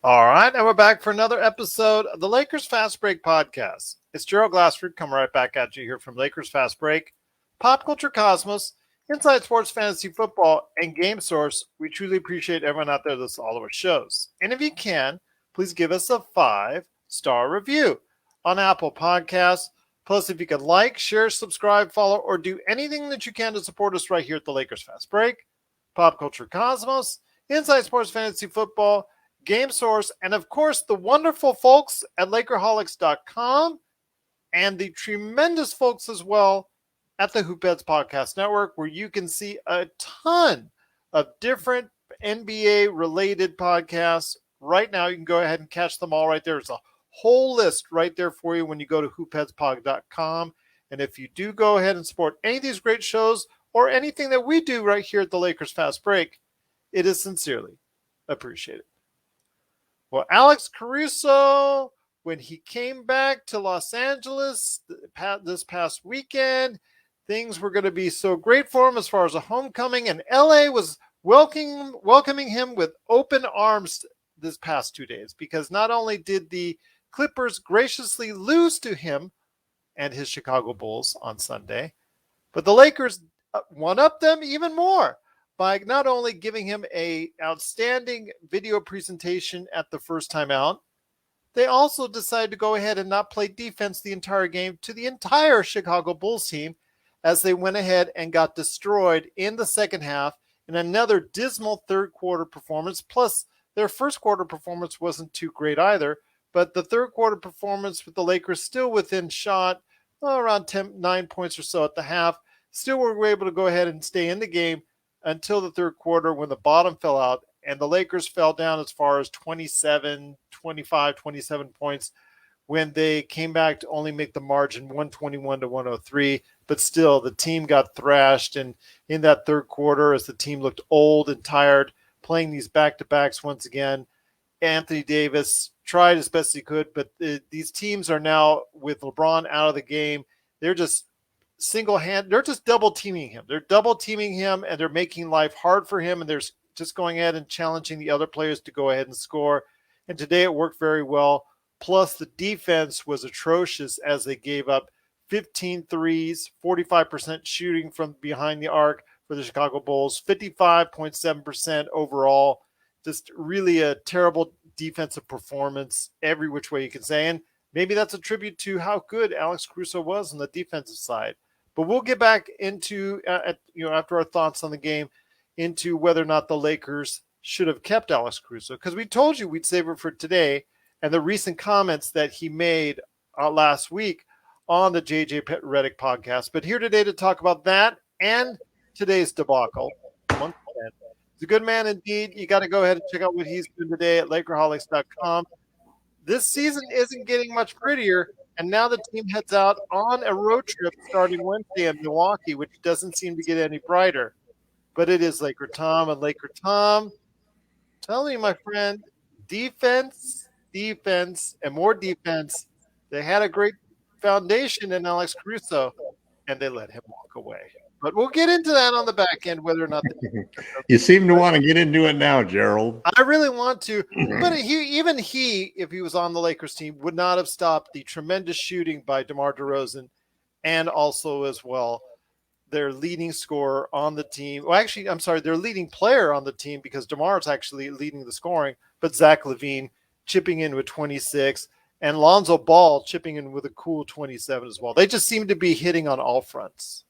All right, and we're back for another episode of the Lakers Fast Break podcast. It's Gerald Glassford coming right back at you here from Lakers Fast Break, Pop Culture Cosmos, Inside Sports Fantasy Football, and Game Source. We truly appreciate everyone out there that's all of our shows. And if you can, please give us a 5-star review on Apple Podcasts. Plus, if you can like, share, subscribe, follow, or do anything that you can to support us right here at the Lakers Fast Break, Pop Culture Cosmos, Inside Sports Fantasy Football, Game Source, and of course, the wonderful folks at Lakerholics.com and the tremendous folks as well at the Hoopheads Podcast Network, where you can see a ton of different NBA-related podcasts. Right now, you can go ahead and catch them all right there. There's a whole list right there for you when you go to hoopheadspod.com. And if you do go ahead and support any of these great shows or anything that we do right here at the Lakers Fast Break, it is sincerely appreciated. Well, Alex Caruso, when he came back to Los Angeles this past weekend, things were going to be so great for him as far as a homecoming, and LA was welcoming him with open arms this past 2 days, because not only did the Clippers graciously lose to him and his Chicago Bulls on Sunday, but the Lakers one-upped them even more by not only giving him an outstanding video presentation at the first time out, they also decided to go ahead and not play defense the entire game to the entire Chicago Bulls team, as they went ahead and got destroyed in the second half in another dismal third quarter performance. Plus, their first quarter performance wasn't too great either, but the third quarter performance with the Lakers still within shot, around 9 points or so at the half, still were able to go ahead and stay in the game until the third quarter, when the bottom fell out and the Lakers fell down as far as 27 points, when they came back to only make the margin 121-103. But still, the team got thrashed. And in that third quarter, as the team looked old and tired, playing these back-to-backs once again, Anthony Davis tried as best he could. But these teams are now, with LeBron out of the game, they're just they're just double teaming him. They're double teaming him, and they're making life hard for him. And they're just going ahead and challenging the other players to go ahead and score. And today it worked very well. Plus, the defense was atrocious, as they gave up 15 threes, 45% shooting from behind the arc for the Chicago Bulls, 55.7% overall. Just really a terrible defensive performance every which way you can say. And maybe that's a tribute to how good Alex Caruso was on the defensive side. But we'll get back into, after our thoughts on the game, into whether or not the Lakers should have kept Alex Caruso, because we told you we'd save it for today, and the recent comments that he made last week on the JJ Reddick podcast. But here today to talk about that and today's debacle. He's a good man indeed. You got to go ahead and check out what he's doing today at Lakerholics.com. This season isn't getting much prettier, and now the team heads out on a road trip starting Wednesday in Milwaukee, which doesn't seem to get any brighter. But it is LakerTom, and LakerTom, tell me, my friend, defense, and more defense. They had a great foundation in Alex Caruso, and they let him walk away. But we'll get into that on the back end, whether or not you seem to want to get into it now, Gerald. I really want to, but if he was on the Lakers team, would not have stopped the tremendous shooting by DeMar DeRozan, and also as well their leading scorer on the team. Well, actually, I'm sorry, their leading player on the team, because DeMar is actually leading the scoring, but Zach LaVine chipping in with 26, and Lonzo Ball chipping in with a cool 27 as well. They just seem to be hitting on all fronts.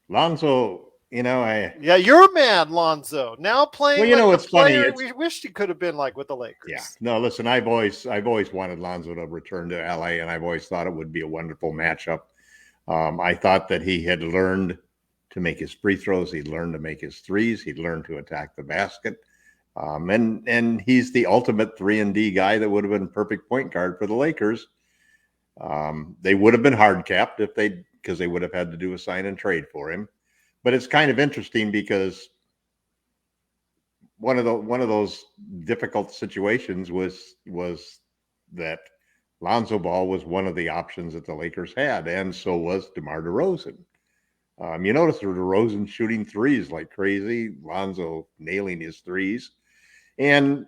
Lonzo, yeah, you're a man, Lonzo. Now playing it's player funny. We wish he could have been like with the Lakers. Yeah. No, listen, I've always wanted Lonzo to return to LA, and I've always thought it would be a wonderful matchup. I thought that he had learned to make his free throws. He'd learned to make his threes. He'd learned to attack the basket. And he's the ultimate 3-and-D guy that would have been a perfect point guard for the Lakers. They would have been hard capped because they would have had to do a sign and trade for him. But it's kind of interesting, because one of those difficult situations was that Lonzo Ball was one of the options that the Lakers had, and so was DeMar DeRozan. You notice DeRozan shooting threes like crazy, Lonzo nailing his threes. And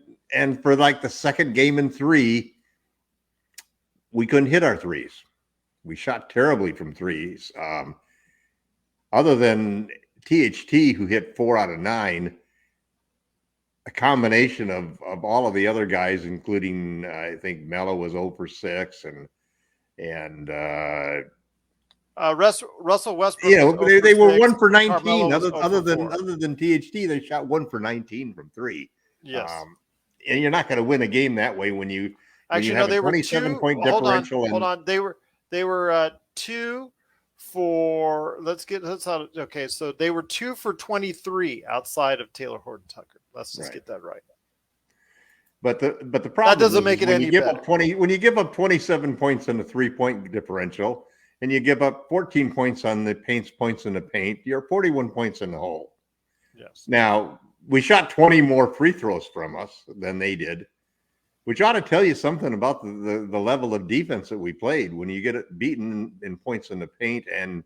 for like the second game in 3, we couldn't hit our threes. We shot terribly from threes. Other than THT, who hit 4 out of 9, a combination of all of the other guys, including I think Mello was 0 for 6, and Russell Westbrook. you know, they were 6. 1 for 19. Carmelo Other than THT, they shot 1 for 19 from 3. Yes. And you're not going to win a game that way when you have a 27-point differential. Hold on. They were 2 for. Okay, so they were 2 for 23 outside of Taylor Horton Tucker. Let's just get that right. But the problem that doesn't make it any better. When you give up 27 points on the 3-point differential, and you give up 14 points on the points in the paint, you're 41 points in the hole. Yes. Now, we shot 20 more free throws from us than they did, which ought to tell you something about the level of defense that we played. When you get it beaten in points in the paint and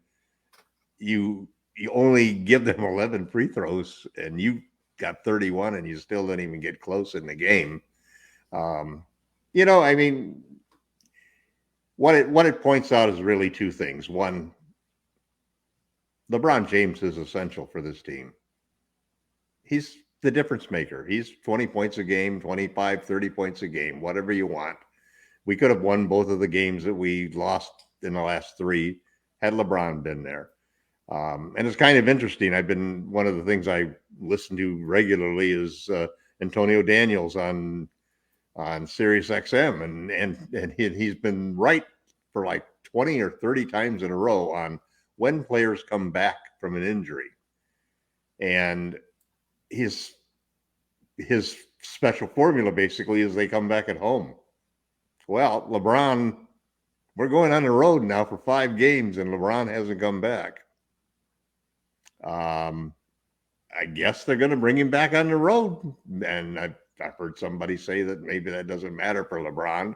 you only give them 11 free throws and you got 31 and you still didn't even get close in the game. I mean, what it points out is really 2 things. One, LeBron James is essential for this team. He's the difference maker. He's 20 points a game, 25, 30 points a game, whatever you want. We could have won both of the games that we lost in the last 3 had LeBron been there. And it's kind of interesting. One of the things I listen to regularly is Antonio Daniels on Sirius XM, and he's been right for like 20 or 30 times in a row on when players come back from an injury. And his special formula basically is they come back at home. Well, LeBron, we're going on the road now for 5 games and LeBron hasn't come back. I guess they're going to bring him back on the road. And I've heard somebody say that maybe that doesn't matter for LeBron.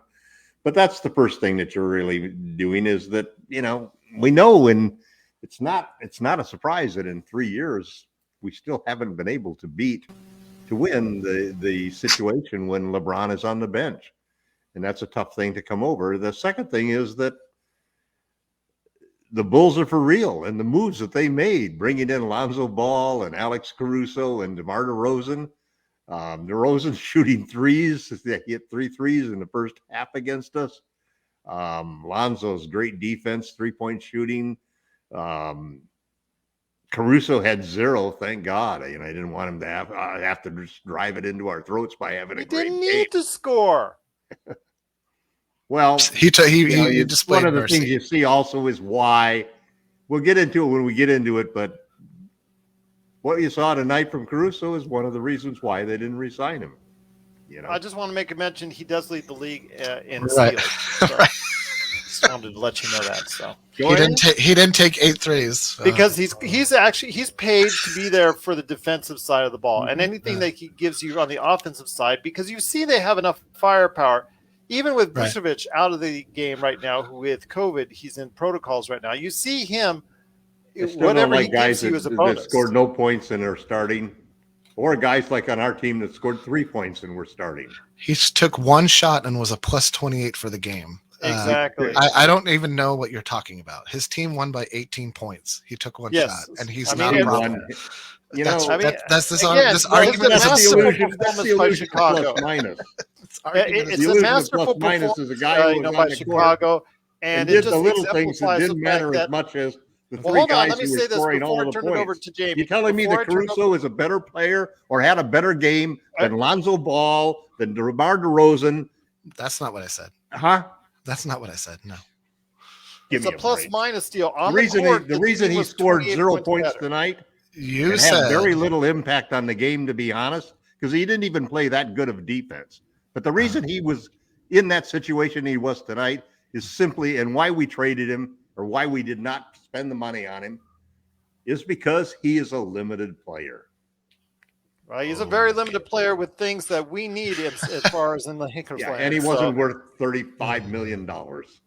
But that's the first thing that you're really doing is that, we know, and it's not a surprise that in 3 years, we still haven't been able to win the situation when LeBron is on the bench. And that's a tough thing to come over. The second thing is that the Bulls are for real, and the moves that they made, bringing in Lonzo Ball and Alex Caruso and DeMar DeRozan. DeRozan shooting threes. He hit 3 threes in the first half against us. Lonzo's great defense, 3-point shooting. Caruso had 0, thank God. I didn't want him to have to just drive it into our throats by having a great game. He didn't need to score. Well, he displayed one of the mercy. things you see also is why. We'll get into it when we get into it, but what you saw tonight from Caruso is one of the reasons why they didn't re-sign him. I just want to make a mention. He does lead the league in right. steals. So just wanted to let you know that. So he didn't take 8 threes because he's paid to be there for the defensive side of the ball, and anything that he gives you on the offensive side, because you see they have enough firepower. Even with Vucevic out of the game right now with COVID, he's in protocols right now. You see him, whatever he gives you as a bonus. That scored no points and are starting, or guys like on our team that scored 3 points and were starting. He took 1 shot and was a plus 28 for the game. Exactly. I don't even know what you're talking about. His team won by 18 points. He took 1 shot, and he's not a problem. That's this argument. That's the illusion by Chicago. Plus minus. It's a masterful minus is a guy who was by Chicago, and did the little things that didn't matter as much as the 3 guys who were scoring all the points. You're telling me that Caruso is a better player or had a better game than Lonzo Ball, than DeMar DeRozan? That's not what I said. Huh? That's not what I said. No. It's a plus-minus deal. The reason he scored 0 points tonight had very little impact on the game, to be honest, because he didn't even play that good of defense. But the reason he was in that situation he was tonight is simply, and why we traded him or why we did not spend the money on him, is because he is a limited player. Right, he's a very limited player with things that we need as far as in the Lakers land. And he wasn't worth $35 million.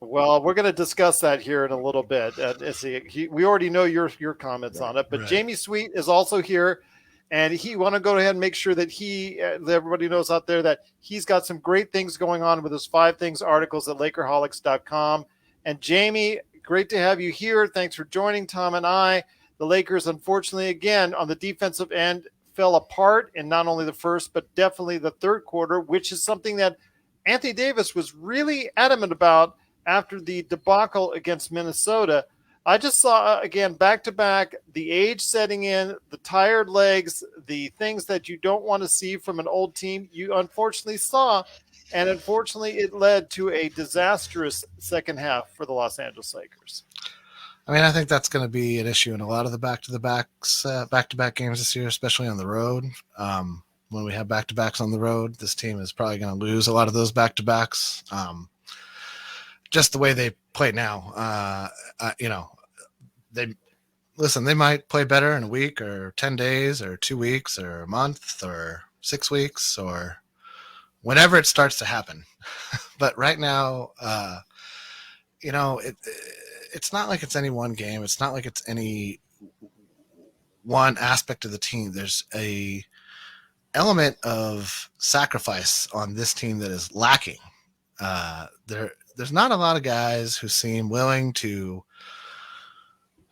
Well, we're going to discuss that here in a little bit. We already know your comments on it, but Jamie Sweet is also here. And he want to go ahead and make sure that everybody knows out there that he's got some great things going on with his 5 Things articles at Lakerholics.com. And Jamie, great to have you here. Thanks for joining Tom and I. The Lakers, unfortunately, again, on the defensive end, fell apart in not only the first, but definitely the third quarter, which is something that Anthony Davis was really adamant about after the debacle against Minnesota. I just saw, again, back-to-back, the age setting in, the tired legs, the things that you don't want to see from an old team, you unfortunately saw, and unfortunately it led to a disastrous second half for the Los Angeles Lakers. I mean, I think that's going to be an issue in a lot of the back-to-back games this year, especially on the road. When we have back-to-backs on the road, this team is probably going to lose a lot of those back-to-backs. Just the way they play now, they might play better in a week or 10 days or 2 weeks or a month or 6 weeks or whenever it starts to happen. But right now, it's not like it's any one game. It's not like it's any one aspect of the team. There's a element of sacrifice on this team that is lacking. There's not a lot of guys who seem willing to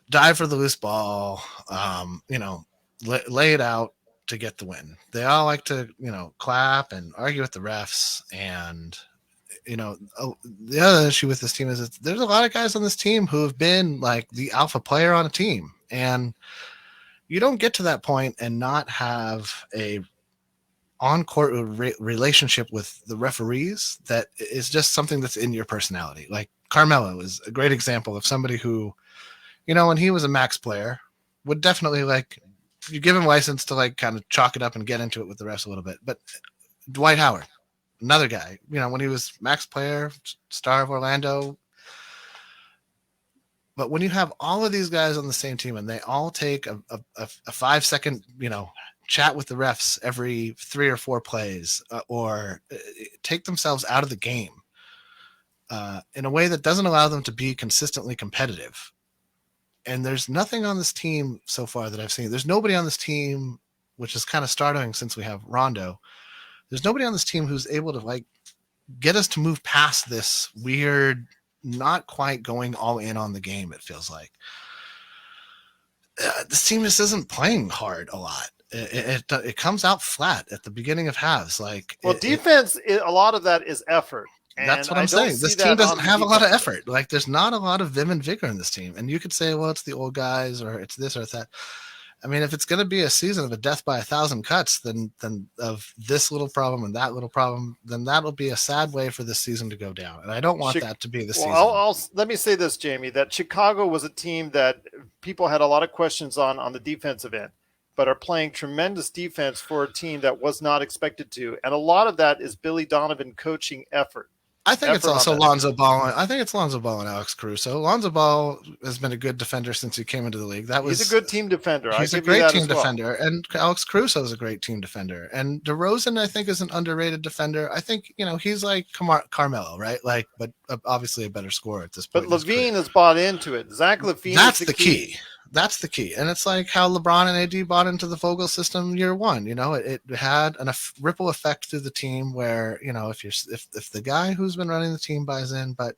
dive for the loose ball, lay it out to get the win. They all like to, clap and argue with the refs. And, the other issue with this team is there's a lot of guys on this team who have been like the alpha player on a team. And you don't get to that point and not have a on-court relationship with the referees that is just something that's in your personality. Like Carmelo is a great example of somebody who, when he was a max player, would definitely you give him license to kind of chalk it up and get into it with the refs a little bit. But Dwight Howard, another guy, when he was max player, star of Orlando. But when you have all of these guys on the same team and they all take a 5-second, chat with the refs every 3 or 4 plays or take themselves out of the game in a way that doesn't allow them to be consistently competitive. And there's nothing on this team so far that I've seen. There's nobody on this team, which is kind of starting since we have Rondo. There's nobody on this team who's able to get us to move past this weird, not quite going all in on the game. It feels like this team just isn't playing hard a lot. It comes out flat at the beginning of halves. Defense, a lot of that is effort. And that's what I'm saying. This team doesn't have a lot of effort. There's not a lot of vim and vigor in this team. And you could say, well, it's the old guys or it's this or it's that. I mean, if it's going to be a season of a death by 1,000 cuts, then of this little problem and that little problem, then that'll be a sad way for this season to go down. And I don't want that to be the season. Let me say this, Jamie, that Chicago was a team that people had a lot of questions on the defensive end, but are playing tremendous defense for a team that was not expected to. And a lot of that is Billy Donovan coaching effort. I think it's also Lonzo Ball. I think it's Lonzo Ball and Alex Caruso. Lonzo Ball has been a good defender since he came into the league. He's a good team defender. He's a great team defender, and Alex Caruso is a great team defender. And DeRozan, I think, is an underrated defender. I think he's like Carmelo, right? But obviously a better scorer at this point. But LaVine has bought into it. Zach LaVine. That's the key. That's the key. And it's like how LeBron and AD bought into the Vogel system year one. It had a ripple effect through the team where, if the guy who's been running the team buys in, but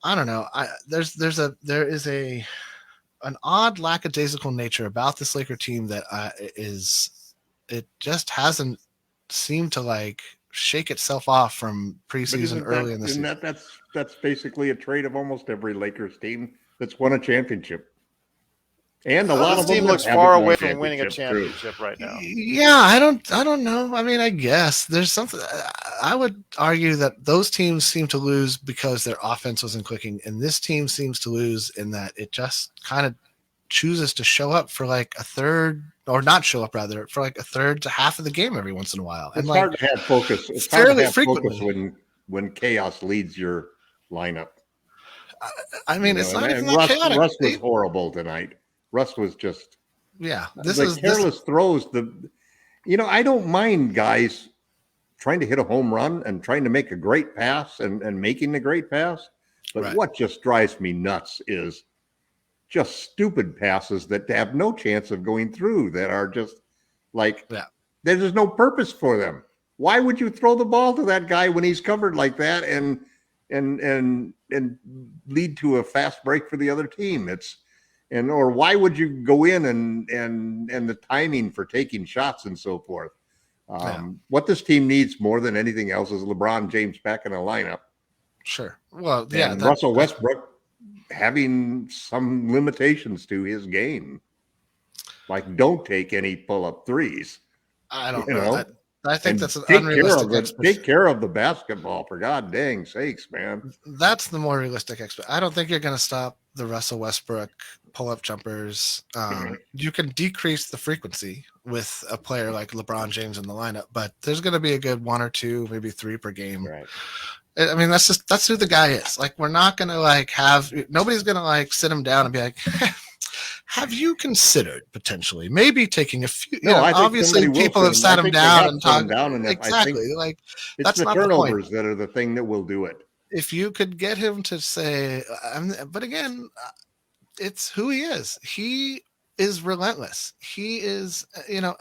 I don't know. There is an odd lackadaisical nature about this Laker team that it just hasn't seemed to shake itself off from preseason early in the season. That's basically a trait of almost every Lakers team that's won a championship. And a lot of team looks far away from winning a championship right now. Yeah, I don't know. I mean, I guess there's something. I would argue that those teams seem to lose because their offense wasn't clicking, and this team seems to lose in that it just kind of chooses to show up for a third, or not show up rather, for a third to half of the game every once in a while. It's hard to have focus. It's fairly frequently focus when chaos leads your lineup. I mean, it's not even that chaotic. Russ was horrible tonight. Russ was just careless throws. I don't mind guys trying to hit a home run and trying to make a great pass and making the great pass. But What just drives me nuts is just stupid passes that have no chance of going through, that are just Like, Yeah. there's no purpose for them. Why would you throw the ball to that guy when he's covered like that and lead to a fast break for the other team? Or why would you go in and the timing for taking shots and so forth? What this team needs more than anything else is LeBron James back in the lineup. Sure. Well, yeah. And Russell Westbrook having some limitations to his game. Like, don't take any pull-up threes. I don't know. I think that's an take unrealistic expectation. Take care of the basketball, for God dang sakes, man. That's the more realistic expectation. I don't think you're going to stop the Russell Westbrook pull-up jumpers. You can decrease the frequency with a player like LeBron James in the lineup, but there's going to be a good 1 or 2, maybe 3 per game. Right. I mean, that's who the guy is. Like, we're not going to nobody's going to sit him down and be like, have you considered potentially maybe taking a few? Obviously people have sat him down and talked. Exactly. Like, it's that's the not turnovers the point. that are the thing that will do it. If you could get him to say, but again, it's who he is. He is relentless. He is, and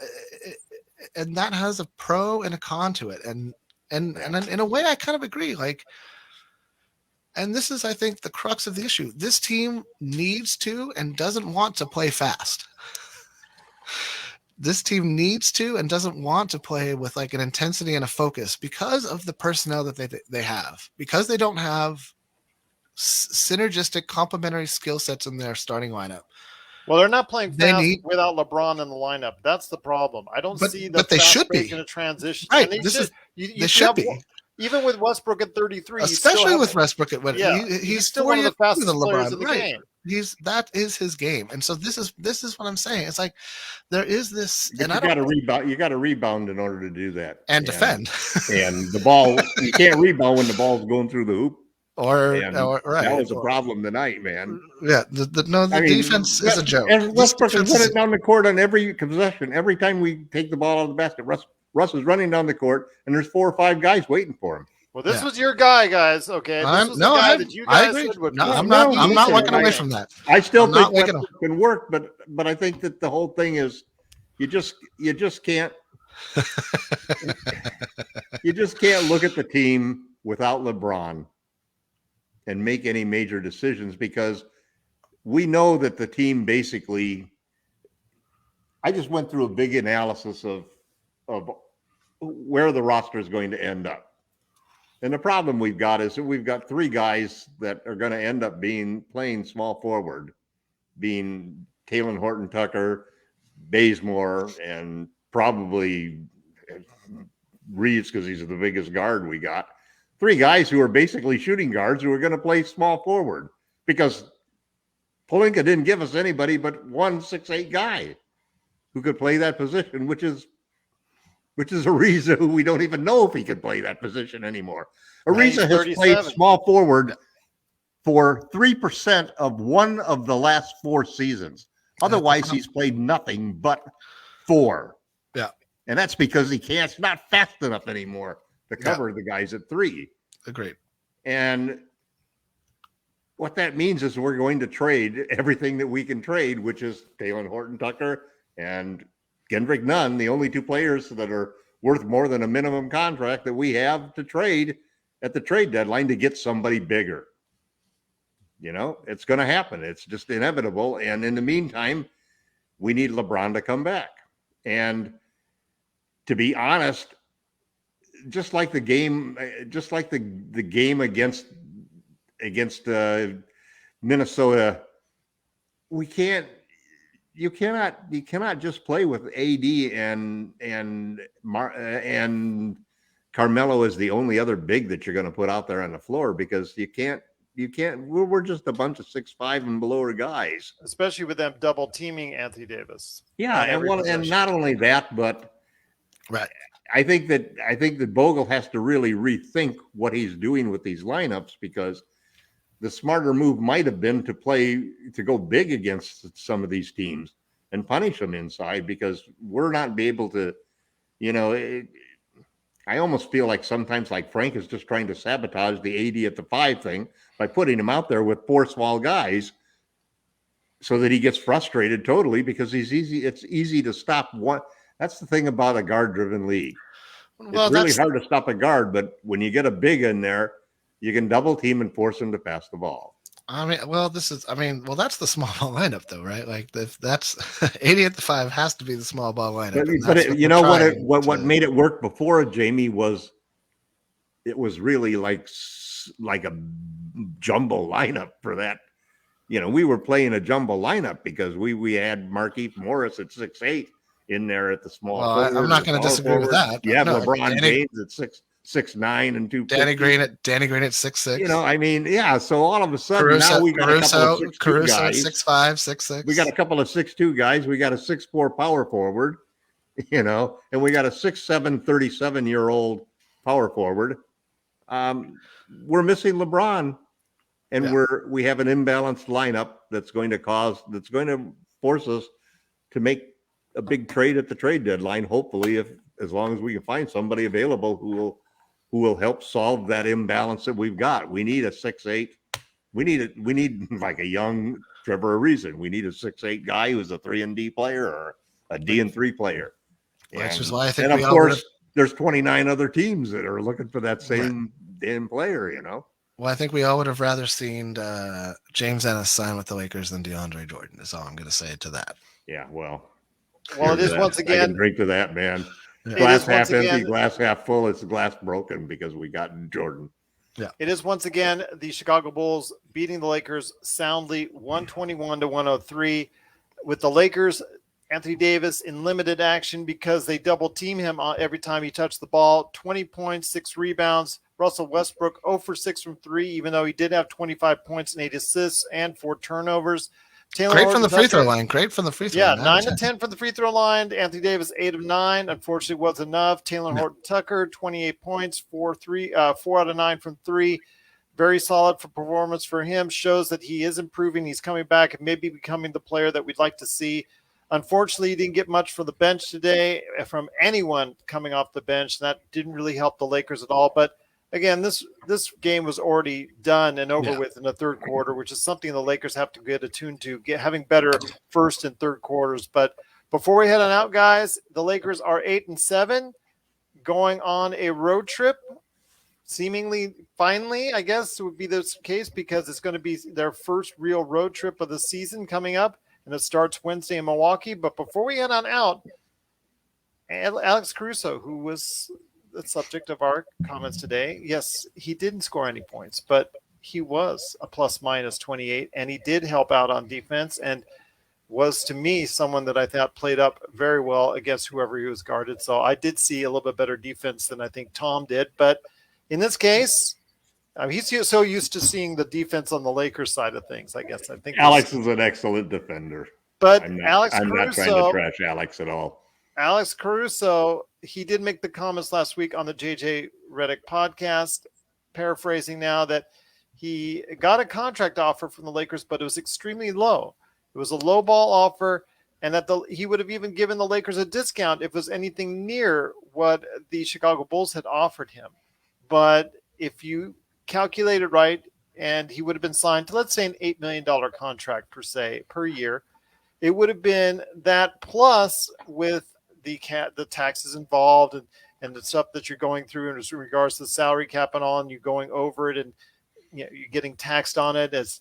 that has a pro and a con to it. And in a way, I kind of agree. Like, and this is, I think, the crux of the issue. This team needs to and doesn't want to play fast. This team needs to and doesn't want to play with like an intensity and a focus because of the personnel that they have. Because they don't have synergistic, complementary skill sets in their starting lineup. Well, they're not playing fast without LeBron in the lineup. That's the problem. I don't see the they should be in a transition. Right. And they should be. Even with Westbrook at 33, especially with Westbrook he's still one of the fastest players in the game. That is his game, and so this is what I'm saying. It's like there is this, but and you got to rebound. You got to rebound in order to do that, and defend. And the ball, you can't rebound when the ball's going through the hoop. Right. That was a problem tonight, man. Yeah, the defense is a joke. And Westbrook is running down the court on every possession. Every time we take the ball out of the basket, Russ is running down the court, and there's 4 or 5 guys waiting for him. Well, this was your guy, guys. Okay, this was the guy that you guys said would. No, I'm not walking away from that. I still think that can work, but I think that the whole thing is you just can't you just can't look at the team without LeBron and make any major decisions, because we know that the team basically. I just went through a big analysis of where the roster is going to end up. And the problem we've got is that we've got 3 guys that are going to end up playing small forward, being Talen Horton-Tucker, Bazemore, and probably Reeves, because he's the biggest guard we got. 3 guys who are basically shooting guards who are going to play small forward, because Pelinka didn't give us anybody but 1 6'8" guy who could play that position, which is Ariza, who we don't even know if he could play that position anymore. Ariza has played small forward for 3% of one of the last 4 seasons. Otherwise, he's played nothing but 4. Yeah. And that's because it's not fast enough anymore to cover the guys at 3. Agreed. And what that means is we're going to trade everything that we can trade, which is Talen Horton-Tucker and Kendrick Nunn, the only 2 players that are worth more than a minimum contract that we have to trade at the trade deadline to get somebody bigger. It's going to happen. It's just inevitable. And in the meantime, we need LeBron to come back. And to be honest, just like the game against Minnesota, you cannot just play with AD and Carmelo as the only other big that you're going to put out there on the floor, because you can't. We're just a bunch of 6'5" and below guys, especially with them double teaming Anthony Davis. Yeah, and not only that, but I think that Bogle has to really rethink what he's doing with these lineups, because the smarter move might have been to go big against some of these teams and punish them inside, because we're not be able to, I almost feel like sometimes like Frank is just trying to sabotage the AD at the 5 thing by putting him out there with 4 small guys so that he gets frustrated totally, because it's easy to stop one. That's the thing about a guard-driven league. Well, It's really hard to stop a guard, but when you get a big in there, you can double team and force him to pass the ball. that's the small ball lineup, though, right? Like if that's 80 at the 5 has to be the small ball lineup. What made it work before, Jamie, was it was really like a jumbo lineup for that. We were playing a jumbo lineup because we had Markieff Morris at 6'8" in there at the small. Well, I'm not going to disagree with that. You have LeBron James at 6'9" and 250. Danny Green at 6'6". So all of a sudden now we got Caruso a couple of 6'2" guys. 6'5", 6'6". We got a couple of 6'2" guys. We got a 6'4" power forward, and we got a 6'7", 37-year-old power forward. We're missing LeBron, and we have an imbalanced lineup that's going to force us to make a big trade at the trade deadline. Hopefully, as long as we can find somebody available who will help solve that imbalance that we've got. We need a 6'8". We need like a young Trevor Ariza. We need a 6'8" guy who's a 3-and-D player or a D-and-3 player. Which is why I think, and of course, there's 29 other teams that are looking for that same damn player. Well, I think we all would have rather seen James Ennis sign with the Lakers than DeAndre Jordan. Is all I'm going to say to that. Yeah, well, it is once again. I can drink to that, man. Yeah. Glass half empty, glass half full. It's glass broken because we got Jordan. Yeah, it is once again the Chicago Bulls beating the Lakers soundly, 121-103, with the Lakers. Anthony Davis in limited action because they double team him every time he touched the ball. 20 points, 6 rebounds. Russell Westbrook 0 for 6 from 3, even though he did have 25 points and 8 assists and 4 turnovers. Great from the free throw line. Yeah, 9 of 10 from the free throw line. Anthony Davis 8 of 9. Unfortunately, wasn't enough. Taylor Horton Tucker 28 points, 4 out of 9 from 3. Very solid for performance for him. Shows that he is improving. He's coming back and maybe becoming the player that we'd like to see. Unfortunately, he didn't get much from the bench today from anyone coming off the bench. That didn't really help the Lakers at all. But again, this game was already done and over with in the third quarter, which is something the Lakers have to get attuned to, having better first and third quarters. But before we head on out, guys, the Lakers are 8-7, going on a road trip. Seemingly, finally, I guess would be this case because it's going to be their first real road trip of the season coming up. And it starts Wednesday in Milwaukee. But before we head on out, Alex Caruso, who was the subject of our comments today, yes, he didn't score any points, but he was a plus-minus 28, and he did help out on defense and was, to me, someone that I thought played up very well against whoever he was guarded. So I did see a little bit better defense than I think Tom did. But in this case, he's so used to seeing the defense on the Lakers side of things, I guess. I think Alex is an excellent defender. But I'm not trying to trash Alex at all. Alex Caruso, he did make the comments last week on the JJ Reddick podcast, paraphrasing now, that he got a contract offer from the Lakers, but it was extremely low. It was a low ball offer, and that he would have even given the Lakers a discount if it was anything near what the Chicago Bulls had offered him. But if you calculate it right, and he would have been signed to, let's say, an $8 million contract per year, it would have been that plus with the taxes involved and the stuff that you're going through in regards to the salary cap and all, and you going over it, and you're getting taxed on it as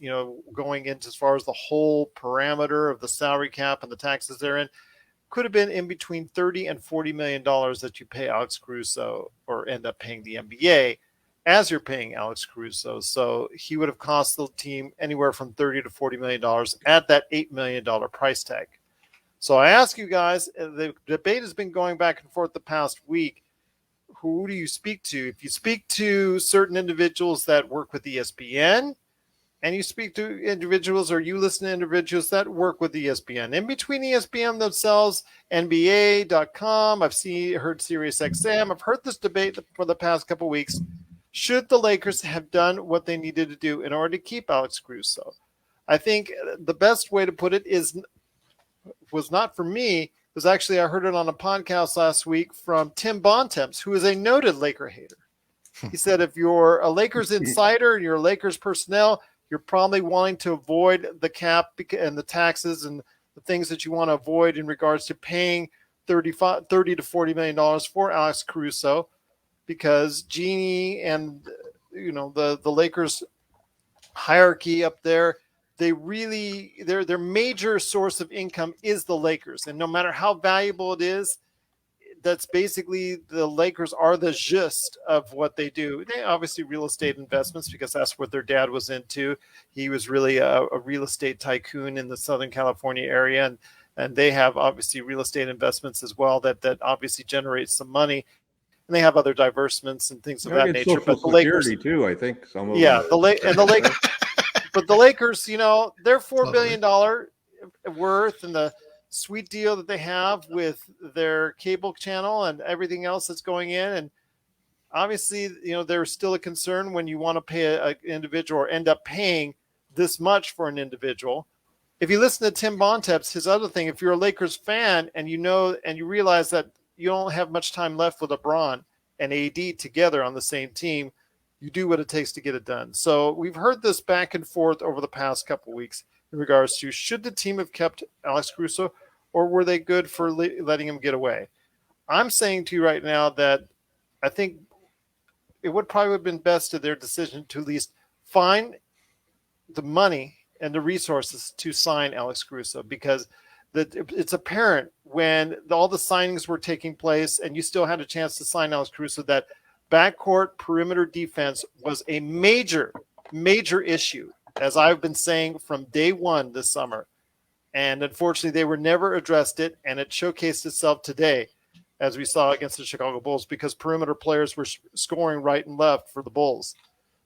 going into as far as the whole parameter of the salary cap and the taxes therein, could have been in between $30 and $40 million that you pay Alex Caruso, or end up paying the NBA as you're paying Alex Caruso. So he would have cost the team anywhere from $30 to $40 million at that $8 million price tag. So I ask you guys, the debate has been going back and forth the past week. Who do you speak to? If you speak to certain individuals that work with ESPN, and you speak to individuals, or you listen to individuals that work with ESPN, in between ESPN themselves, NBA.com, I've heard SiriusXM, I've heard this debate for the past couple of weeks. Should the Lakers have done what they needed to do in order to keep Alex Caruso? I think the best way to put it was not for me. Was actually, I heard it on a podcast last week from Tim Bontemps, who is a noted Laker hater. He said, if you're a Lakers insider and you're a Lakers personnel, you're probably wanting to avoid the cap and the taxes and the things that you want to avoid in regards to paying $30 to $40 million for Alex Caruso, because Jeannie and the Lakers hierarchy up there, they really their major source of income is the Lakers, and no matter how valuable it is, that's basically the Lakers are the gist of what they do. They obviously real estate investments, because that's what their dad was into. He was really a real estate tycoon in the Southern California area, and they have obviously real estate investments as well that obviously generates some money. And they have other diversements and things of that nature. Social But the Lakers, Security too, I think some of yeah, them. the Lakers, but the Lakers, they're $4 billion worth, and the sweet deal that they have with their cable channel and everything else that's going in. And obviously, there's still a concern when you want to pay an individual or end up paying this much for an individual. If you listen to Tim Bontemps, his other thing, if you're a Lakers fan and you realize that you don't have much time left with LeBron and AD together on the same team, you do what it takes to get it done. So we've heard this back and forth over the past couple of weeks in regards to, should the team have kept Alex Caruso, or were they good for letting him get away? I'm saying to you right now that I think it would probably have been best to their decision to at least find the money and the resources to sign Alex Caruso, because it's apparent when all the signings were taking place and you still had a chance to sign Alex Caruso that backcourt perimeter defense was a major, major issue, as I've been saying from day one this summer. And unfortunately, they were never addressed it, and it showcased itself today, as we saw against the Chicago Bulls, because perimeter players were scoring right and left for the Bulls.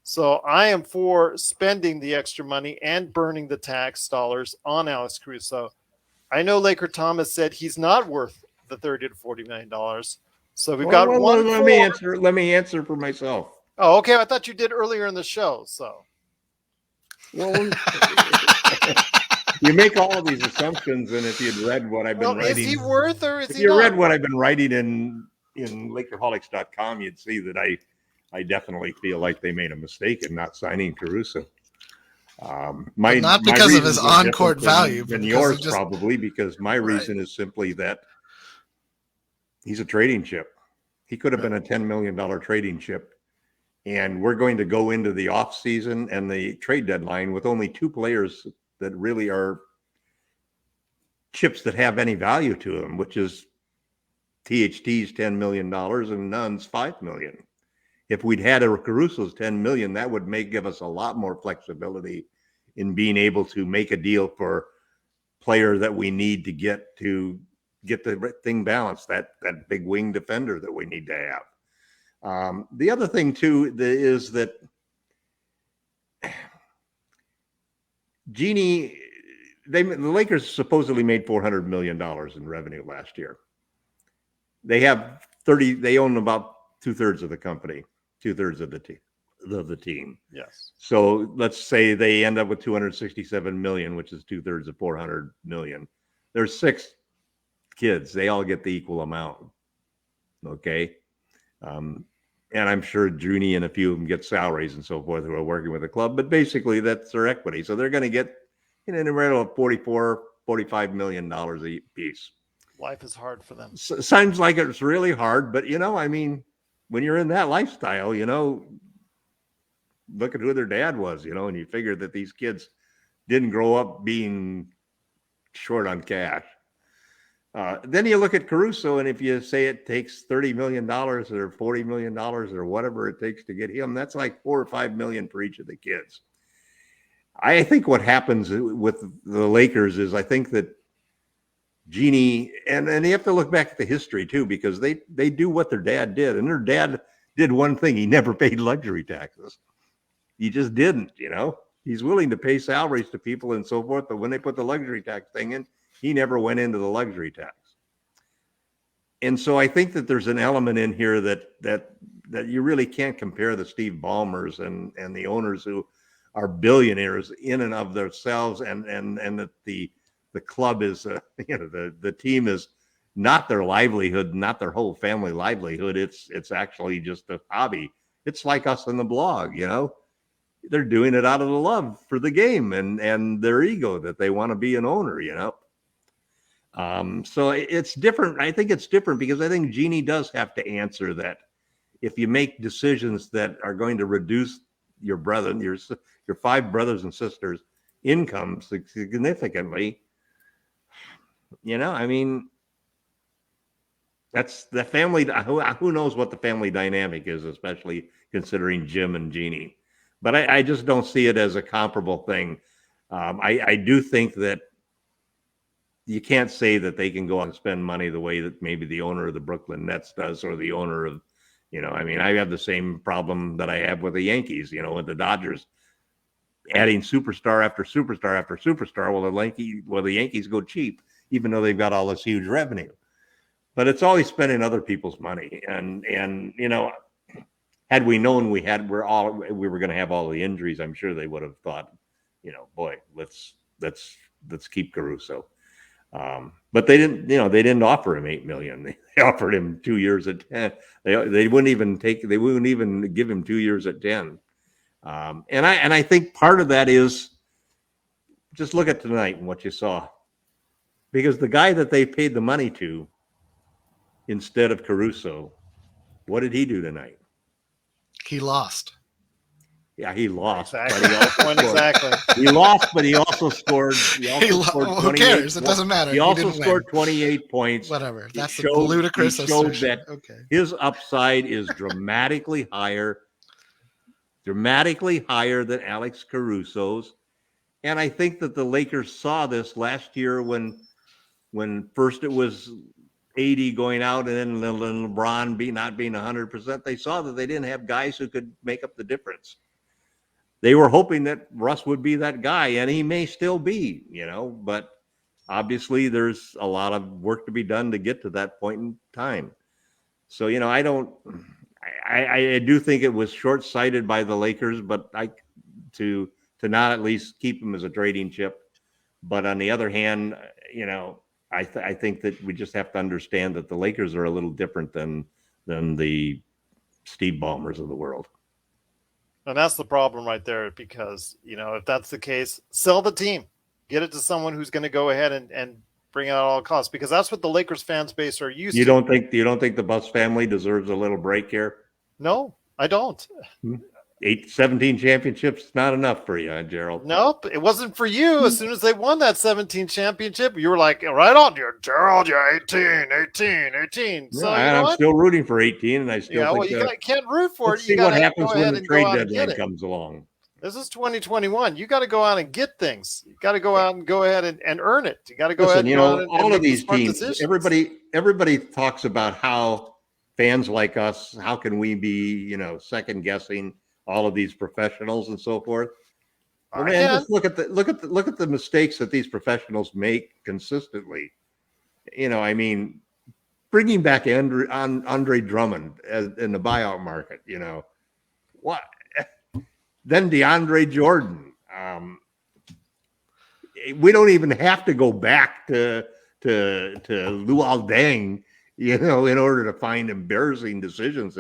So I am for spending the extra money and burning the tax dollars on Alex Caruso. I know LakerTom has said he's not worth the $30 to $40 million. So we've got one. Let me answer for myself. Oh, okay. I thought you did earlier in the show. So, well, you make all of these assumptions, and if you'd read what I've been writing, is he worth, or is he not? If you read what I've been writing in Lakerholics.com, you'd see that I definitely feel like they made a mistake in not signing Caruso. Not because of his on-court value, than yours, probably, because my reason is simply that he's a trading chip. He could have been a $10 million trading chip, and we're going to go into the off season and the trade deadline with only two players that really are chips that have any value to them, which is THT's $10 million and Nunn's $5 million. If we'd had a Caruso's $10 million, that would give us a lot more flexibility in being able to make a deal for player that we need to get the thing balanced, that big wing defender that we need to have. The other thing too is that Jeannie, the Lakers supposedly made $400 million in revenue last year. They have 30. They own about 2/3 of the company, 2/3 of the team. Yes. So let's say they end up with $267 million, which is 2/3 of $400 million. There's 6 kids. They all get the equal amount. Okay. And I'm sure Junie and a few of them get salaries and so forth who are working with the club, but basically that's their equity. So they're going to get in the range of $45 million a piece. Life is hard for them. Sounds like it's really hard, but when you're in that lifestyle, look at who their dad was, and you figure that these kids didn't grow up being short on cash. Then you look at Caruso, and if you say it takes $30 million or $40 million or whatever it takes to get him, that's like $4 or $5 million for each of the kids. I think what happens with the Lakers is I think that Jeannie, and you have to look back at the history too, because they do what their dad did, and their dad did one thing: he never paid luxury taxes. He just didn't, He's willing to pay salaries to people and so forth, but when they put the luxury tax thing in, he never went into the luxury tax. And so I think that there's an element in here that you really can't compare the Steve Ballmers and the owners who are billionaires in and of themselves, and that the club is the team is not their livelihood, not their whole family livelihood. It's actually just a hobby. It's like us in the blog, They're doing it out of the love for the game and their ego that they want to be an owner, So it's different. I think it's different because I think Jeannie does have to answer that. If you make decisions that are going to reduce your your 5 brothers and sisters' income significantly, I mean, that's the family. Who knows what the family dynamic is, especially considering Jim and Jeannie. But I just don't see it as a comparable thing. I do think that you can't say that they can go out and spend money the way that maybe the owner of the Brooklyn Nets does, or the owner of, I mean, I have the same problem that I have with the Yankees, with the Dodgers adding superstar after superstar after superstar. Well, the Yankees go cheap, even though they've got all this huge revenue. But it's always spending other people's money. And had we known we were going to have all the injuries, I'm sure they would have thought, boy, let's keep Caruso. But they didn't offer him $8 million. They offered him 2 years at 10. They wouldn't even give him 2 years at 10. And I think part of that is just look at tonight and what you saw, because the guy that they paid the money to instead of Caruso, what did he do tonight? He lost. Yeah, he lost. Exactly. He lost, but he also scored. Who cares? It doesn't matter. He also scored 28 points. Whatever. That's a ludicrous assertion. His upside is dramatically higher than Alex Caruso's. And I think that the Lakers saw this last year when first it was 80 going out and then LeBron not being 100%. They saw that they didn't have guys who could make up the difference. They were hoping that Russ would be that guy, and he may still be, but obviously there's a lot of work to be done to get to that point in time. So, I do think it was short-sighted by the Lakers, but to not at least keep him as a trading chip. But on the other hand, I think that we just have to understand that the Lakers are a little different than the Steve Ballmers of the world. And that's the problem right there, because, if that's the case, sell the team, get it to someone who's going to go ahead and bring it at all costs, because that's what the Lakers fans base are used to. You don't think the Buss family deserves a little break here? No, I don't. 17 championships, not enough for you, Gerald. Nope, it wasn't for you. As soon as they won that 17 championship, you were like, right on, Gerald, you're 18. So, I'm still rooting for 18, and I still think you can't root for it. You got to happens when the trade deadline comes along. This is 2021. You got to go out and get things. You got to go out and go ahead and earn it. You got to go ahead and all of these teams, everybody talks about how fans like us, how can we be, second guessing all of these professionals and so forth. Just look at the mistakes that these professionals make consistently. Bringing back Andre Drummond in the buyout market. What? Then DeAndre Jordan. We don't even have to go back to Luol Deng, in order to find embarrassing decisions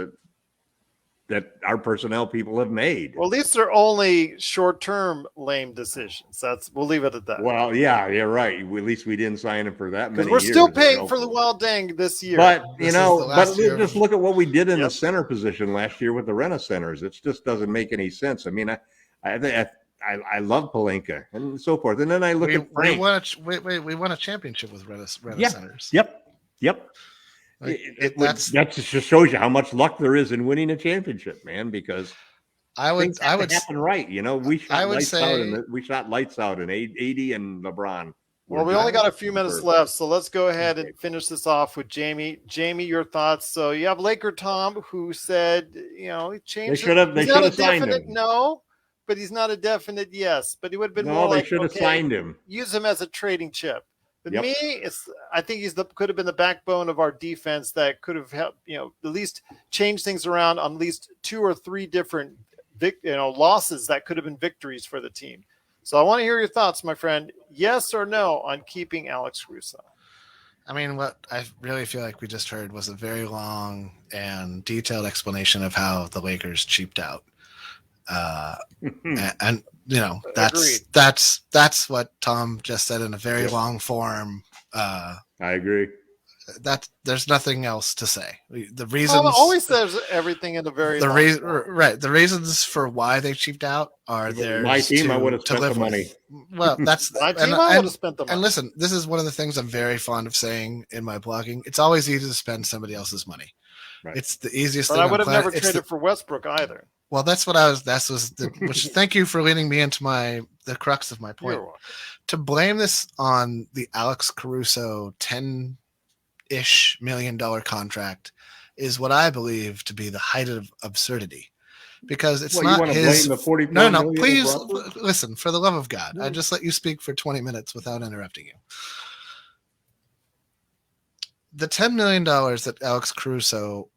that our personnel people have made. Well, at least they're only short-term lame decisions. We'll leave it at that. Well, yeah, you're right. At least we didn't sign him for that many years. We're still paying for the Wild Dang this year. But just look at what we did in the center position last year with the Rena centers. It just doesn't make any sense. I mean, I love Pelinka and so forth. And then I look at Frank. We won a championship with Rena centers. Yep. That just shows you how much luck there is in winning a championship, man. Because I would happen right. We shot lights out in 80 and LeBron. Well, we only got a few minutes left, so let's go ahead and finish this off with Jamie. Jamie, your thoughts? So you have LakerTom, who said, he changed. They should have signed him. No, but he's not a definite yes. But he would have been more like, they should have signed him. Use him as a trading chip. But me, I think could have been the backbone of our defense that could have helped, at least change things around on at least 2 or 3 different, losses that could have been victories for the team. So I want to hear your thoughts, my friend. Yes or no on keeping Alex Caruso? I mean, what I really feel like we just heard was a very long and detailed explanation of how the Lakers cheaped out. And Agreed. that's what Tom just said in a very Yep. long form. I agree. That there's nothing else to say. The reasons Tom always says everything in a very the long reason form. right the reasons for why they cheaped out are If it was there. my team, I would have spent the money. Well, that's My team, I would have spent the money. And listen, this is one of the things I'm very fond of saying in my blogging. It's always easy to spend somebody else's money. Right. It's the easiest But thing. I would have never It's traded for Westbrook either. well, that's what I was. Which thank you for leading me into the crux of my point. You're welcome. To blame this on the Alex Caruso $10-ish million contract is what I believe to be the height of absurdity, because it's You not want to his. blame the 44 No, million please of Robert? listen. For the love of God, I just let you speak for 20 minutes without interrupting you. The $10 million that Alex Caruso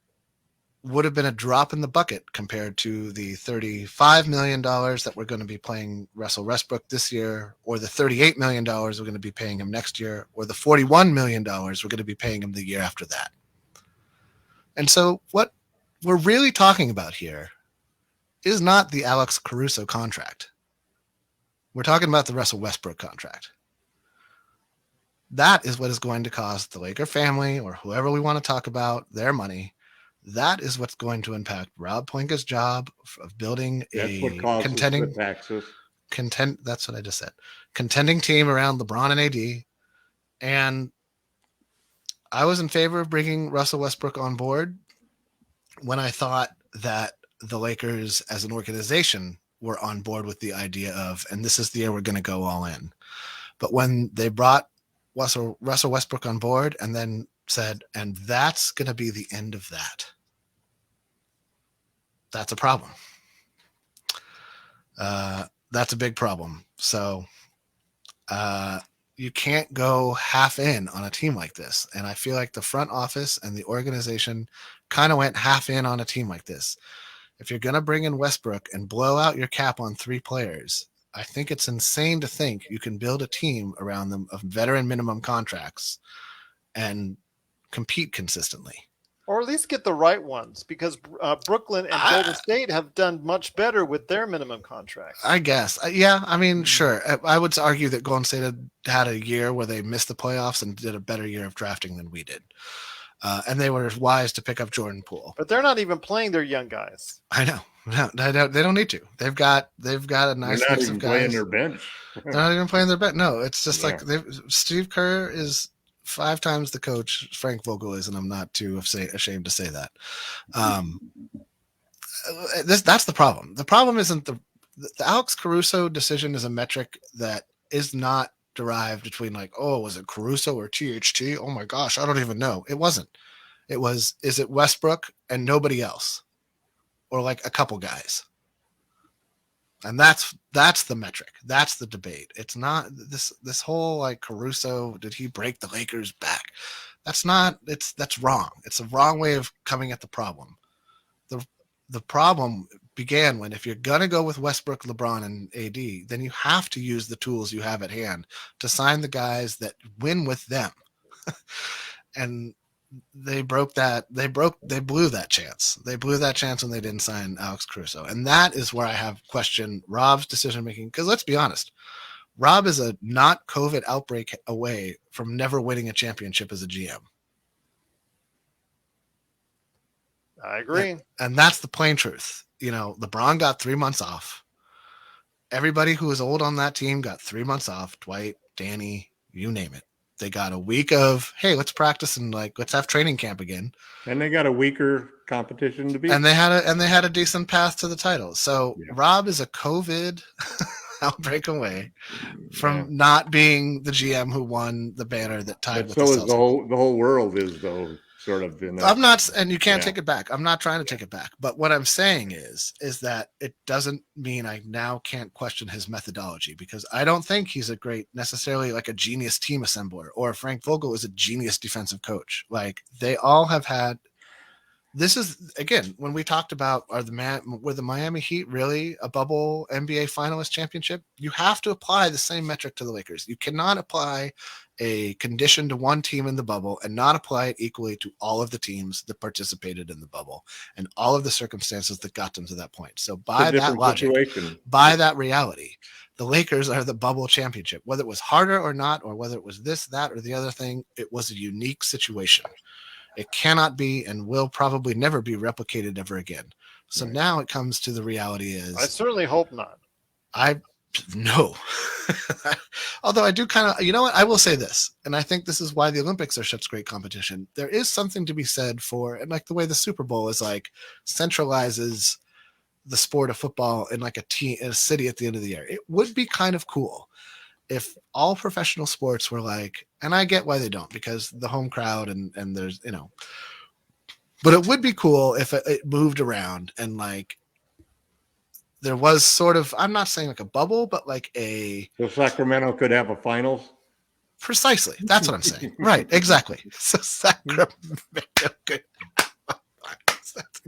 would have been a drop in the bucket compared to the $35 million that we're going to be paying Russell Westbrook this year, or the $38 million we're going to be paying him next year, or the $41 million we're going to be paying him the year after that. And so what we're really talking about here is not the Alex Caruso contract. We're talking about the Russell Westbrook contract. That is what is going to cost the Laker family, or whoever we want to talk about, their money. That is what's going to impact Rob Pelinka's job of building That's what causes the taxes. That's what I just said. Contending team around LeBron and AD. And I was in favor of bringing Russell Westbrook on board when I thought that the Lakers as an organization were on board with the idea of, and this is the year we're going to go all in. But when they brought Russell Westbrook on board and then said, and that's going to be the end of that, that's a problem. That's a big problem. So you can't go half in on a team like this. And I feel like the front office and the organization kind of went half in on a team like this. If you're going to bring in Westbrook and blow out your cap on 3 players, I think it's insane to think you can build a team around them of veteran minimum contracts and compete consistently. Or at least get the right ones, because Brooklyn and Golden State have done much better with their minimum contracts. I guess. Yeah, I mean, sure. I would argue that Golden State had a year where they missed the playoffs and did a better year of drafting than we did. And they were wise to pick up Jordan Poole. But they're not even playing their young guys. I know. No, they don't need to. They've got a nice mix of guys. Playing their bench. They're not even playing their bench. No, it's just like Steve Kerr is 5 times the coach Frank Vogel is, and I'm not too ashamed to say that. That's the problem. The problem isn't the Alex Caruso decision is a metric that is not derived between like, oh, was it Caruso or THT? Oh my gosh, I don't even know. It wasn't. It was, is it Westbrook and nobody else, or like a couple guys? And that's the metric. That's the debate. It's not this whole like Caruso, did he break the Lakers back? That's wrong. It's a wrong way of coming at the problem. The problem began when, if you're going to go with Westbrook, LeBron, and AD, then you have to use the tools you have at hand to sign the guys that win with them. And they blew that chance. They blew that chance when they didn't sign Alex Caruso. And that is where I have questioned Rob's decision making. Because let's be honest, Rob is a not COVID outbreak away from never winning a championship as a GM. I agree. And that's the plain truth. You know, LeBron got 3 months off. Everybody who was old on that team got 3 months off. Dwight, Danny, you name it. They got a week of, hey, let's practice and like let's have training camp again. And they got a weaker competition to beat. And they had a decent path to the title. So yeah. Rob is a COVID outbreak away from not being the GM who won the banner that tied with the Celtics. So is the whole world is though. Sort of in that. I'm not, and you can't take it back. I'm not trying to take it back. But what I'm saying is that it doesn't mean I now can't question his methodology, because I don't think he's necessarily like a genius team assembler, or Frank Vogel is a genius defensive coach. Like they all have had this is, again, when we talked about were the Miami Heat really a bubble NBA finalist championship? You have to apply the same metric to the Lakers. You cannot apply a condition to one team in the bubble and not apply it equally to all of the teams that participated in the bubble and all of the circumstances that got them to that point. So by that logic, by that reality, the Lakers are the bubble championship. Whether it was harder or not, or whether it was this, that, or the other thing, it was a unique situation. It cannot be and will probably never be replicated ever again. So now it comes to the reality is... I certainly hope not. No. Although I do kind of... You know what? I will say this, and I think this is why the Olympics are such great competition. There is something to be said for, and like the way the Super Bowl is like centralizes the sport of football in like a city at the end of the year. It would be kind of cool if all professional sports were like, and I get why they don't, because the home crowd and there's, but it would be cool if it moved around and like there was sort of, I'm not saying like a bubble, but like so Sacramento could have a finals. Precisely. That's what I'm saying. Right. Exactly. So Sacramento could.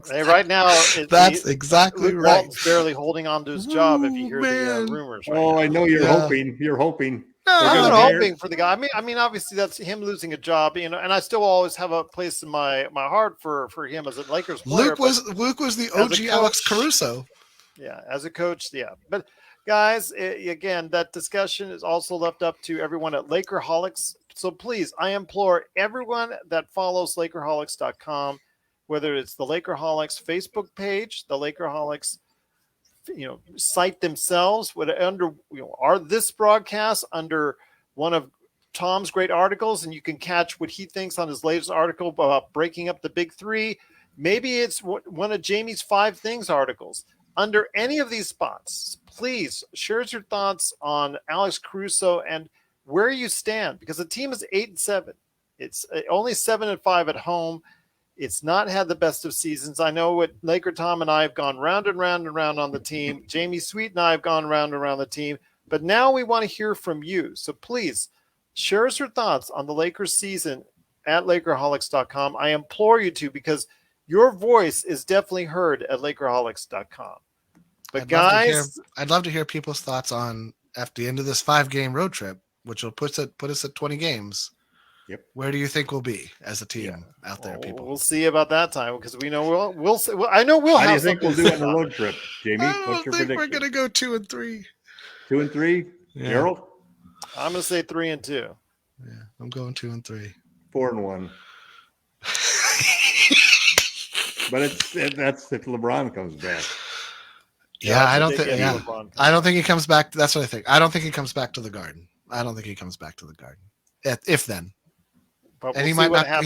Hey, right now, that's exactly right. Walton's barely holding on to his job. If you hear the rumors, I know you're hoping. You're hoping. No, I'm not hoping for the guy. I mean, obviously that's him losing a job, and I still always have a place in my heart for him as a Lakers player. Luke was the OG Alex Caruso. Yeah, as a coach, yeah. But guys, again, that discussion is also left up to everyone at Lakerholics. So please, I implore everyone that follows Lakerholics.com. Whether it's the Lakerholics Facebook page, the Lakerholics, site themselves, are this broadcast under one of Tom's great articles, and you can catch what he thinks on his latest article about breaking up the big three. Maybe it's one of Jamie's 5 things articles. Under any of these spots, please share your thoughts on Alex Caruso and where you stand, because the team is 8-7. It's only 7-5 at home. It's not had the best of seasons. I know what LakerTom and I have gone round and round and round on the team. Jamie Sweet and I have gone round and round the team. But now we want to hear from you. So please share us your thoughts on the Lakers season at Lakerholics.com. I implore you to, because your voice is definitely heard at Lakerholics.com. But I'd love to hear people's thoughts on, at the end of this 5-game road trip, which will put us at 20 games. Yep. Where do you think we'll be as a team out there, people? We'll see about that time, because we know we'll see. I know we'll How have. Do you think we'll do on the road trip, Jamie? I don't think we're going to go 2-3. 2-3, yeah. Gerald? I'm going to say 3-2. Yeah, I'm going 2-3. 4-1. But that's if LeBron comes back. Yeah, I don't think. Yeah, I don't think he comes back. That's what I think. I don't think he comes back to the Garden. If then. But and he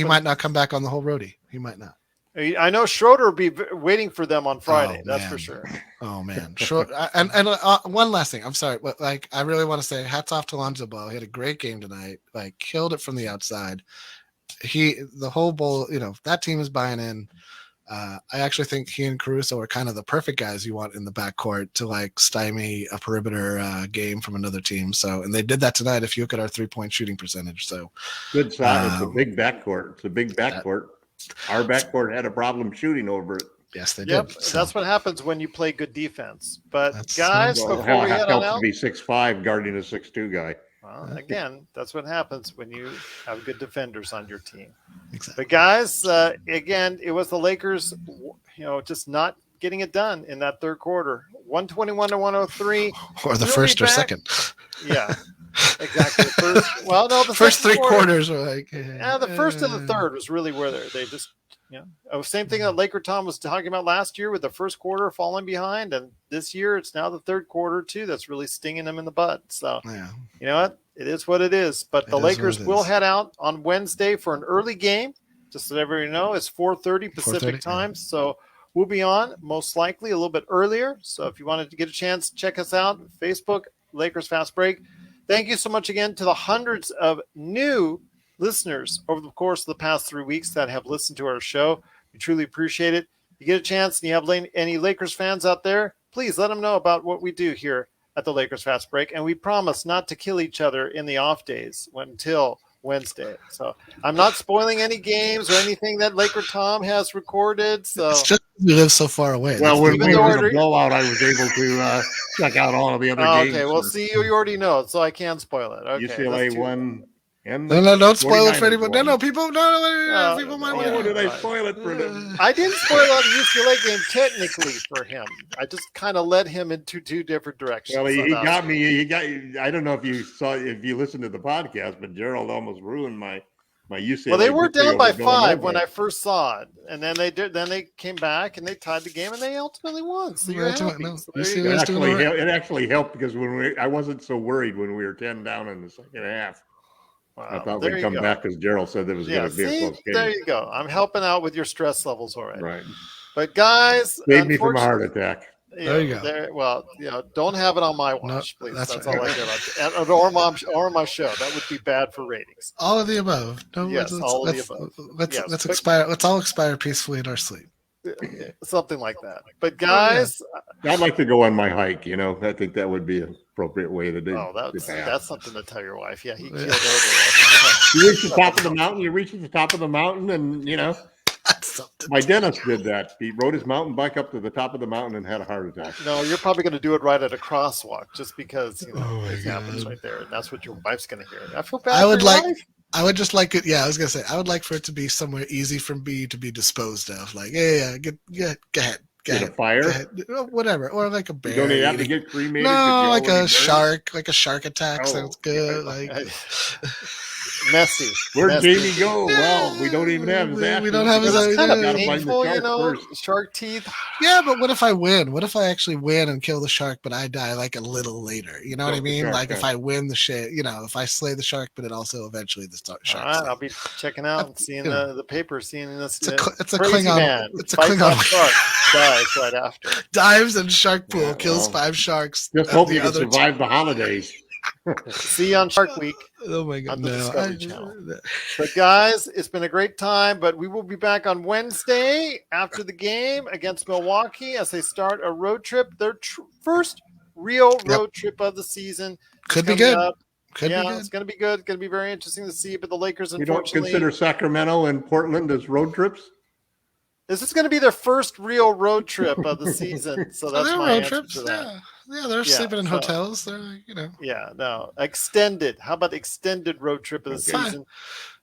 might not come back on the whole roadie. He might not. I know Schroeder will be waiting for them on Friday. That's for sure. Oh man, and one last thing. I'm sorry, but like I really want to say hats off to Lonzo Ball. He had a great game tonight. Like killed it from the outside. The whole bowl. That team is buying in. I actually think he and Caruso are kind of the perfect guys you want in the backcourt to like stymie a perimeter game from another team. So, and they did that tonight. If you look at our 3-point shooting percentage, so good side. It's a big backcourt. Our backcourt had a problem shooting over it. Yes, they did. Yep, so. That's what happens when you play good defense. But guys, before we head on out, to be 6'5" guarding a 6'2" guy. Well, again, that's what happens when you have good defenders on your team. Exactly. But guys, again, it was the Lakers, just not getting it done in that third quarter. 121-103. Or the first or second. Yeah, exactly. The first 3 quarters were like. The first and the third was really where they just. Same thing that LakerTom was talking about last year with the first quarter falling behind, and this year it's now the third quarter too that's really stinging them in the butt. So, You know what? It is what it is. But the Lakers will head out on Wednesday for an early game. Just so everybody know, it's 4:30 Pacific time. Yeah. So we'll be on most likely a little bit earlier. So if you wanted to get a chance, check us out. Facebook, Lakers Fast Break. Thank you so much again to the hundreds of new listeners over the course of the past 3 weeks that have listened to our show. We truly appreciate it. If you get a chance and you have any Lakers fans out there, please let them know about what we do here at the Lakers Fast Break. And we promise not to kill each other in the off days until Wednesday. So I'm not spoiling any games or anything that LakerTom has recorded. So It's just we live so far away. Well, when even we though were in we're- a blowout, I was able to check out all of the other games. okay, well, see, you already know, so I can't spoil it. Okay, UCLA let's do- won. And No, don't spoil it for 49ers anybody. No, won. people, people might want Oh, to. did I spoil it for them? I didn't spoil out a UCLA game technically for him. I just kind of led him into two different directions. Well, So he that got was- me. He got. I don't know if you listened to the podcast, but Gerald almost ruined my UCLA. Well, they were victory down by over 5 Villanova. when I first saw it, and then they did. Then they came back and they tied the game, and they ultimately won. So you're happy. No, So there you UCLA go. is doing all right. It actually helped because I wasn't so worried when we were 10 down in the second half. I Wow, thought there we'd you come go. back because Gerald said there was Yeah, going to be a see, close game. there you go. I'm helping out with your stress levels already. Right. But guys, Saved me from a heart attack. There you go. Well, don't have it on my watch, please. that's That's right. all I care about. Or my show. That would be bad for ratings. All of the above. No, Yes, all of the above. Let's Yes, let's but- expire. Let's all expire peacefully in our sleep. Something like that. But guys, I'd like to go on my hike. I think that would be an appropriate way to do. that's something to tell your wife. Yeah, he killed over. You reach the top of the mountain. You reach the top of the mountain, and That's something. my dentist did that. He rode his mountain bike up to the top of the mountain and had a heart attack. No, you're probably going to do it right at a crosswalk, just because Oh my it happens God. right there, and that's what your wife's going to hear. I feel bad. I for would your like- wife. I would just like it. Yeah, I was gonna say I would like for it to be somewhere easy for me to be disposed of. Like, yeah, go ahead. Get a fire. Whatever, or like a You bear. don't even have to eating- get cremated. No, like a a shark attack Oh, sounds good. yeah. Like Messy. Where'd Messy. Jamie go? Well, we don't even have his We ashes. don't have his It's ashes. kind of Gotta find the painful, shark first. shark teeth. yeah, but what if I win? What if I actually win and kill the shark, but I die like a little later? You know what I Kill the mean? shark, Like if yeah. I win the shit, if I slay the shark, but it also eventually the shark. All right, I'll be checking out and seeing the paper, seeing this. It's a crazy Klingon. man It's a fights Klingon. off shark, dies right after. Dives in shark pool, Yeah, kills well, 5 sharks. Just and hope the you can other survive the holidays. See you on Shark Week. Oh my god! on the No, Discovery Channel. But guys, it's been a great time. But we will be back on Wednesday after the game against Milwaukee as they start a road trip. Their first real road trip of the season. Could be coming good. up. Could be Yeah, good. it's going to be good. It's going to be very interesting to see. But the Lakers, You don't unfortunately, consider Sacramento and Portland as road trips? this is going to be their first real road trip of the season. So that's they're my road answer trips. to that. Yeah, they're Yeah, sleeping in so- hotels. They're Yeah, no, extended. How about extended road trip of the Okay. season?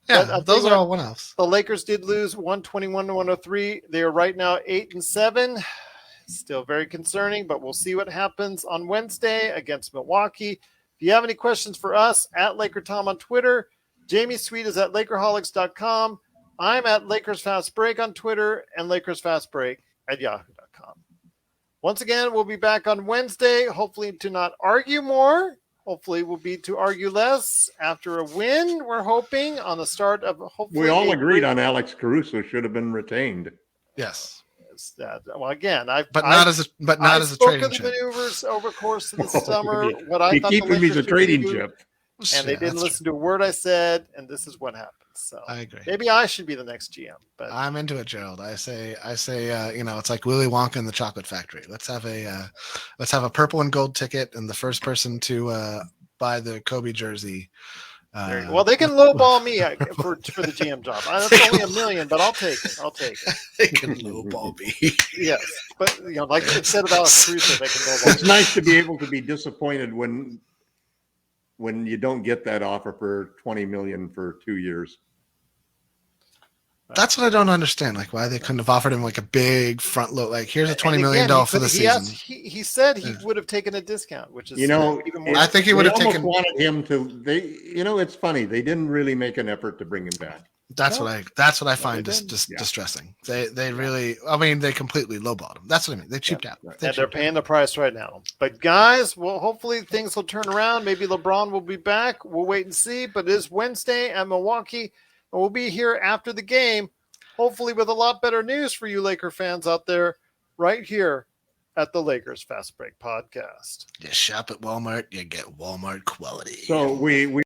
yeah. But I'll tell Those you are what, all one-offs. The Lakers did lose 121 to 103. They are right now 8-7. Still very concerning, but we'll see what happens on Wednesday against Milwaukee. If you have any questions for us, at LakerTom on Twitter. Jamie Sweet is at Lakerholics.com. I'm at Lakers Fast Break on Twitter and Lakers Fast Break at Yahoo.com. Once again, we'll be back on Wednesday, hopefully to not argue more. Hopefully we'll be to argue less after a win, we're hoping, on the start of hopefully. We all a agreed great- on Alex Caruso should have been retained. Yes, that. Well, again, but not as a spoke trading of the chip. maneuvers over the course of the Well, summer. yeah. What I You thought keep the him as Lakers a should trading do, chip. and they didn't listen to a word I said, and this is what happened. So I agree. maybe I should be the next GM. But I'm into it, Gerald. I say, it's like Willy Wonka and the Chocolate Factory. Let's have a purple and gold ticket, and the first person to buy the Kobe jersey. well, they can lowball me for the GM job. That's only $1 million, but I'll take it. They can lowball me. Yes, but like instead of Alex Caruso, they can lowball It's me. nice to be able to be disappointed when you don't get that offer for $20 million for 2 years. That's what I don't understand. Like why they couldn't have offered him like a big front load. Like here's a $20 And million again, for the he season. He said he Yeah. would have taken a discount, which is You know, even more. I think he would have They almost taken. wanted him to. It's funny. They didn't really make an effort to bring him back. That's what I find they didn't. distressing. They really. I mean, they completely lowballed him. That's what I mean. They cheaped out. right. They and they're cheaped out. paying the price right now. But guys, well, hopefully things will turn around. Maybe LeBron will be back. We'll wait and see. But it is Wednesday at Milwaukee, and we'll be here after the game, hopefully with a lot better news for you Laker fans out there, right here at the Lakers Fast Break Podcast. You shop at Walmart, you get Walmart quality. So we